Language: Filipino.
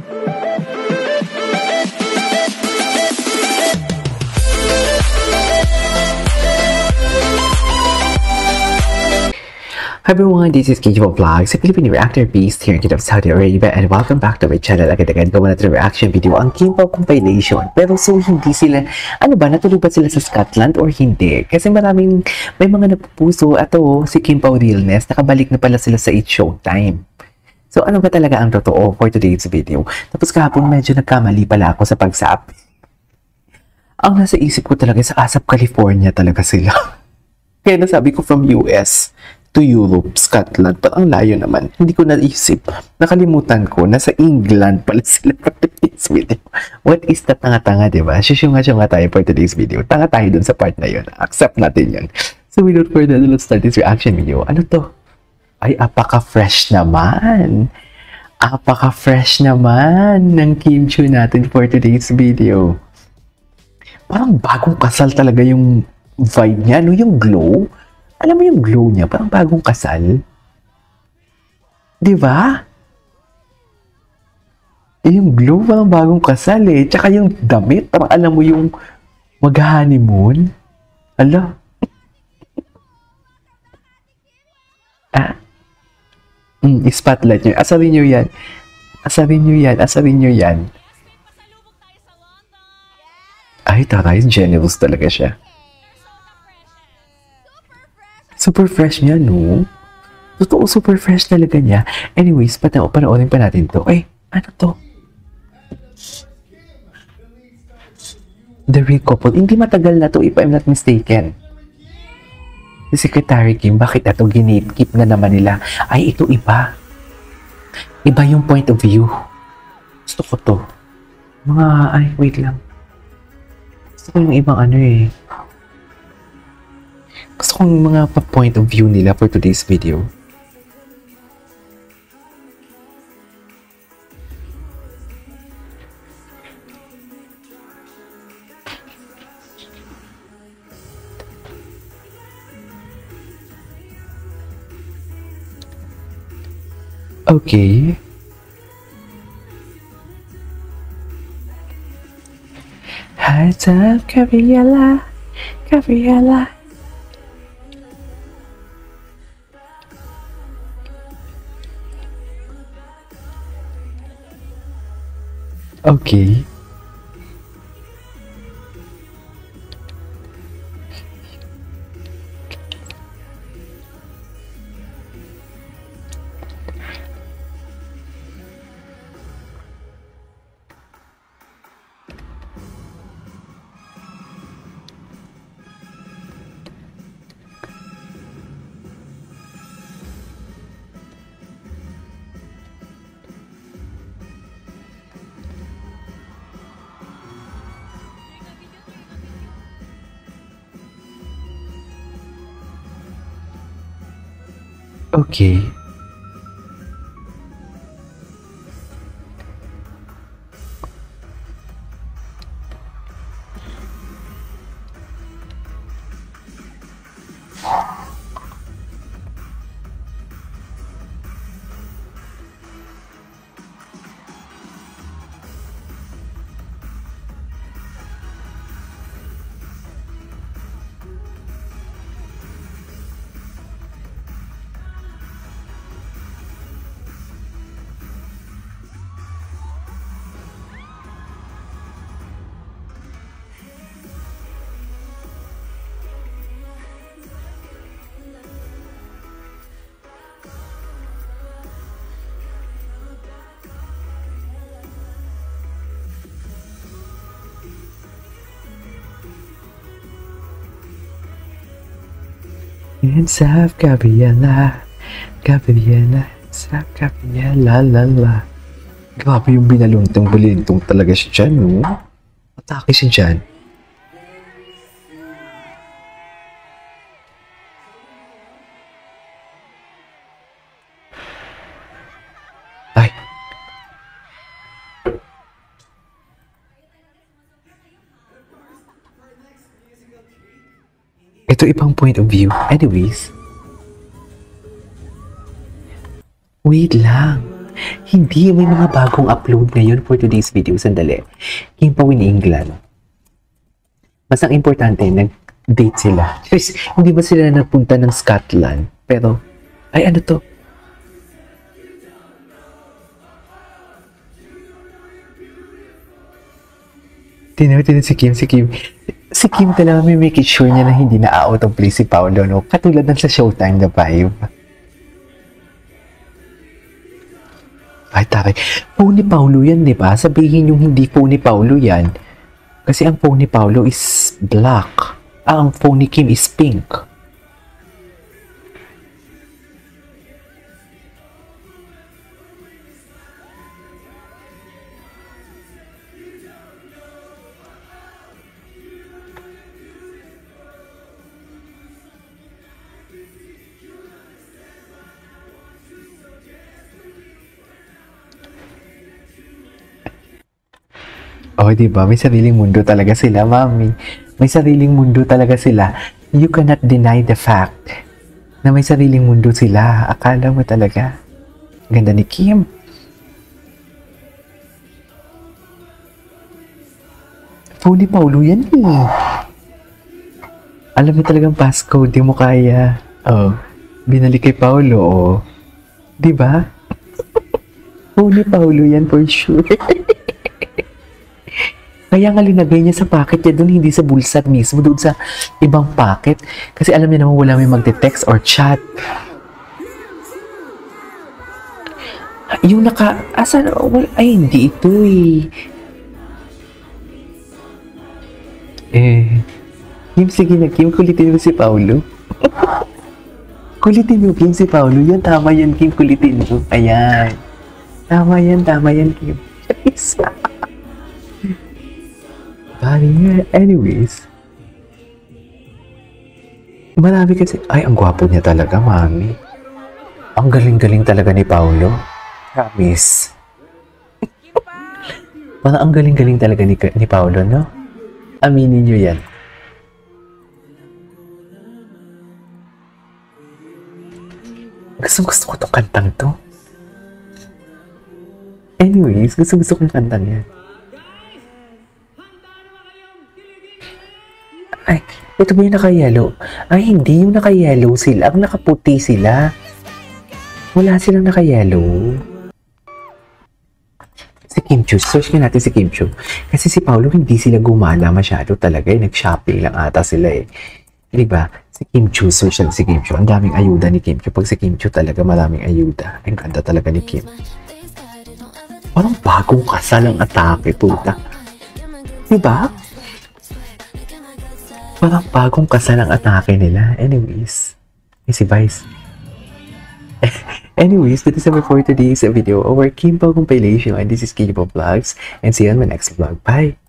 Hi everyone, this is Kijo Vlogs, a Filipino reactor based here in Kingdom of Saudi Arabia, and welcome back to my channel. Agad-agad gawa natin reaction video ang K-pop compilation. Pero so hindi sila, natuloy ba sila sa Scotland or hindi? Kasi may mga napupuso at si Kim Pao Realness, nakabalik na pala sila sa It's Showtime. So ano ba talaga ang totoo for today's video? Tapos kahapon medyo nagkamali pala ako sa pagsabi. Ang nasa isip ko talaga sa ASAP California talaga sila. Kaya nasabi ko from US to Europe, Scotland, parang layo naman. Hindi ko naisip. Nakalimutan ko, nasa England pala sila for today's video. What is that tanga-tanga, diba? Syunga-syunga tayo for today's video. Tanga tayo dun sa part na yun. Accept natin yun. So without further ado, let's start this reaction video. Ano to? Ay, apaka-fresh naman. Apaka-fresh naman ng kimchi natin for today's video. Parang bagong kasal talaga yung vibe niya, no? Yung glow. Alam mo yung glow niya, parang bagong kasal. Di ba? Yung glow, parang bagong kasal eh. Tsaka yung damit, parang alam mo yung mag-honeymoon. Ala. Spotlight nyo. Asarin nyo yan. Asarin nyo yan. Asarin nyo yan. Ay, taray. Generous talaga siya. Super fresh niya, no? Totoo, super fresh talaga niya. Anyways, panoorin pa natin to. Ay, ano to? The real couple. Hindi matagal na to, if I'm not mistaken. Si Secretary Kim, bakit ito ginip-keep na naman nila? Ay, ito iba. Iba yung point of view. Gusto ko to. Wait lang. Gusto ko yung ibang eh. Gusto kong mga point of view nila for today's video. Okay. Heads up, Gabriella. Gabriella. Okay. Okay. Hands up, Gabriella. Gabriella. Hands up, Gabriella. La. Grabe yung binaluntong bulintong talaga siya dyan, no? Atake siya dyan. Ay. Ito ibang point of view. Anyways. Wait lang. Hindi, may mga bagong upload ngayon for today's video. Sandali. Kim Pao in England. Mas ang importante, nag-date sila. Chris, hindi ba sila napunta ng Scotland? Pero, ay ano to? Tinan si Kim. Si Kim talaga may make it sure niya na hindi na out of place si Paolo, no? Katulad ng sa Showtime na 5. Ay, taray. Phone ni Paolo yan, di ba? Sabihin yung hindi phone ni Paolo yan. Kasi ang phone ni Paolo is black. Ang phone ni Kim is pink. Oh, di ba? May sariling mundo talaga sila, mami. May sariling mundo talaga sila. You cannot deny the fact na may sariling mundo sila. Akala mo talaga. Ganda ni Kim. Phone ni Paolo yan eh. Alam mo talagang passcode, di mo kaya. Oh, binalik kay Paolo, oh. Di ba? Phone ni Paolo yan for sure. Kaya nga linagay niya sa pocket niya doon, hindi sa bulsa mismo, doon sa ibang pocket. Kasi alam niya naman wala may magte-text or chat. Yung asan, ay hindi ito Kim, sige na Kim, kulitin mo si Paolo. Kulitin mo Kim si Paolo, yan, tama yan Kim, kulitin mo. Ayan. Tama yan Kim. Anyways, marami kasi, ay, ang gwapo niya talaga, mami. Ang galing-galing talaga ni Paolo. Promise. Parang ang galing-galing talaga ni Paolo, no? Aminin niyo yan. Gusto ko tong kantang to. Anyways, gusto kong kantang yan. Ay, ito ba yung naka-yellow? Ay, hindi. Yung naka-yellow sila. Ang nakaputi sila. Wala silang naka-yellow. Si Kim Chiu. Search nga natin si Kim Chiu. Kasi si Paolo, hindi sila gumala masyado talaga. Nag-shopping lang ata sila eh. Diba? Si Kim Chiu. Search natin si Kim Chiu. Ang daming ayuda ni Kim Chiu. Pag si Kim Chiu talaga, maraming ayuda. Ang ganda talaga ni Kim. Parang bagong kasal ang atake, puta. Diba? Parang bagong kasal ang atake nila. Anyways, si Vice. Anyways, this is it for today's video. Our Kim Pao compilation. And this is Kim Pao Vlogs. And see you on my next vlog. Bye!